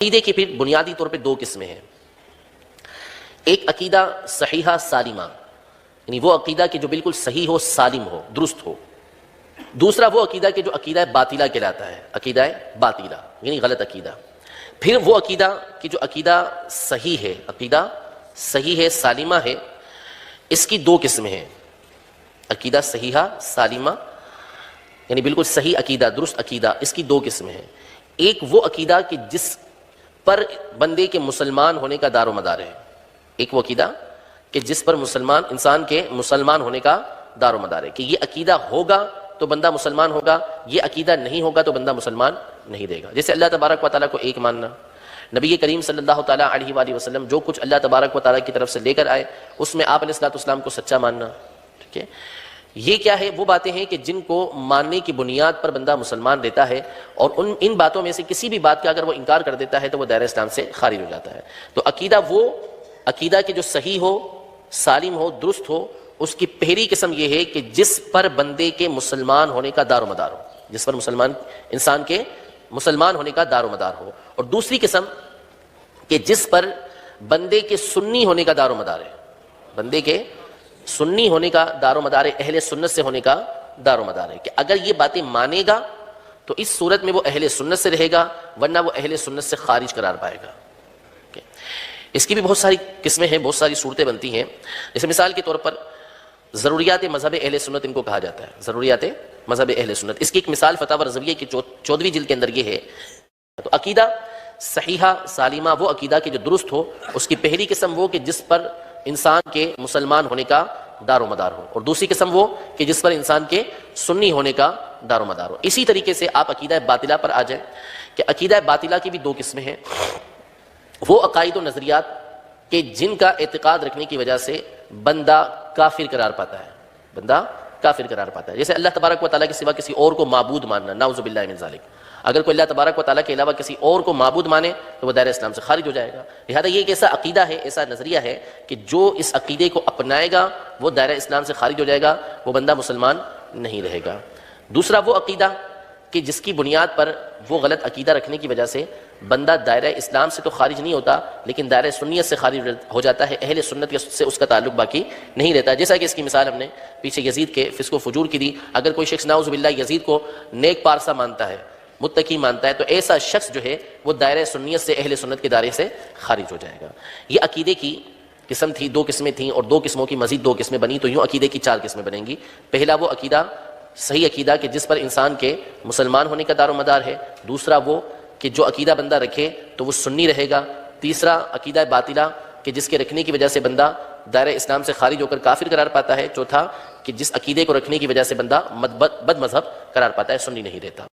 عقیدے کی پھر بنیادی طور پہ دو قسمیں ہیں. ایک عقیدہ صحیحہ سالمہ، یعنی وہ عقیدہ کہ جو بالکل صحیح ہو، سالم ہو، درست ہو. دوسرا وہ عقیدہ کہ جو عقیدہ باطلہ کہلاتا ہے، عقیدہ باطلہ یعنی غلط عقیدہ. پھر وہ عقیدہ کہ جو عقیدہ صحیح ہے، عقیدہ صحیح ہے، سالمہ ہے. اس کی دو قسمیں ہیں. عقیدہ صحیحہ سالمہ یعنی بالکل صحیح عقیدہ، درست عقیدہ، اس کی دو قسمیں ہیں. ایک وہ عقیدہ کہ جس پر بندے کے مسلمان ہونے کا دار و مدار ہے. ایک وہ عقیدہ کہ جس پر انسان کے مسلمان ہونے کا دار و مدار ہے، کہ یہ عقیدہ ہوگا تو بندہ مسلمان ہوگا، یہ عقیدہ نہیں ہوگا تو بندہ مسلمان نہیں رہے گا. جیسے اللہ تبارک و تعالیٰ کو ایک ماننا، نبی کریم صلی اللہ تعالیٰ علیہ وآلہ وسلم جو کچھ اللہ تبارک و تعالیٰ کی طرف سے لے کر آئے اس میں آپ علیہ الصلوۃ والسلام کو سچا ماننا. ٹھیک ہے، یہ کیا ہے؟ وہ باتیں ہیں کہ جن کو ماننے کی بنیاد پر بندہ مسلمان رہتا ہے، اور ان باتوں میں سے کسی بھی بات کا اگر وہ انکار کر دیتا ہے تو وہ دائرہ اسلام سے خارج ہو جاتا ہے. تو عقیدہ وہ عقیدہ کہ جو صحیح ہو، سالم ہو، درست ہو، اس کی پہلی قسم یہ ہے کہ جس پر بندے کے مسلمان ہونے کا دار و مدار ہو، جس پر انسان کے مسلمان ہونے کا دار و مدار ہو. اور دوسری قسم کہ جس پر بندے کے سنی ہونے کا دار و مدار ہے، بندے کے سنی ہونے کا دار و مدار ہے، اہل سنت سے ہونے کا دار و مدار ہے، کہ اگر یہ باتیں مانے گا تو اس صورت میں وہ اہل سنت سے رہے گا، ورنہ وہ اہل سنت سے خارج قرار پائے گا. اس کی بھی بہت ساری قسمیں ہیں، بہت ساری صورتیں بنتی ہیں. جیسے مثال کے طور پر ضروریات مذہب اہل سنت ان کو کہا جاتا ہے، ضروریات مذہب اہل سنت. اس کی ایک مثال فتاوی رضویہ کی 14ویں جلد کے اندر یہ ہے. تو عقیدہ صحیحہ سالمہ وہ عقیدہ کہ جو درست ہو، اس کی پہلی قسم وہ کہ جس پر انسان کے مسلمان ہونے کا دار و مدار ہو، اور دوسری قسم وہ کہ جس پر انسان کے سنی ہونے کا دار و مدار ہو. اسی طریقے سے آپ عقیدہ باطلہ پر آ جائیں کہ عقیدہ باطلہ کی بھی دو قسمیں ہیں. وہ عقائد و نظریات کہ جن کا اعتقاد رکھنے کی وجہ سے بندہ کافر قرار پاتا ہے، بندہ کافر قرار پاتا ہے. جیسے اللہ تبارک و تعالیٰ کے سوا کسی اور کو معبود ماننا، نعوذ باللہ من ذالک. اگر کوئی اللہ تبارک و تعالیٰ کے علاوہ کسی اور کو معبود مانے تو وہ دائرہ اسلام سے خارج ہو جائے گا. لہذا یہ ایک ایسا عقیدہ ہے، ایسا نظریہ ہے کہ جو اس عقیدے کو اپنائے گا وہ دائرہ اسلام سے خارج ہو جائے گا، وہ بندہ مسلمان نہیں رہے گا. دوسرا وہ عقیدہ کہ جس کی بنیاد پر وہ غلط عقیدہ رکھنے کی وجہ سے بندہ دائرہ اسلام سے تو خارج نہیں ہوتا لیکن دائرہ سنیت سے خارج ہو جاتا ہے، اہل سنت سے اس کا تعلق باقی نہیں رہتا. جیسا کہ اس کی مثال ہم نے پیچھے یزید کے فسق و فجور کی دی. اگر کوئی شخص نعوذ باللہ یزید کو نیک پارسا مانتا ہے، متقی مانتا ہے، تو ایسا شخص جو ہے وہ دائرہ سنیت سے، اہل سنت کے دائرے سے خارج ہو جائے گا. یہ عقیدے کی قسم تھی، دو قسمیں تھیں، اور دو قسموں کی مزید دو قسمیں بنی، تو یوں عقیدے کی چار قسمیں بنیں گی. پہلا وہ عقیدہ صحیح عقیدہ کہ جس پر انسان کے مسلمان ہونے کا دار و مدار ہے. دوسرا وہ کہ جو عقیدہ بندہ رکھے تو وہ سنی رہے گا. تیسرا عقیدہ باطلہ کہ جس کے رکھنے کی وجہ سے بندہ دائرہ اسلام سے خارج ہو کر کافر قرار پاتا ہے. چوتھا کہ جس عقیدے کو رکھنے کی وجہ سے بندہ بد مذہب قرار پاتا ہے، سنی نہیں رہتا.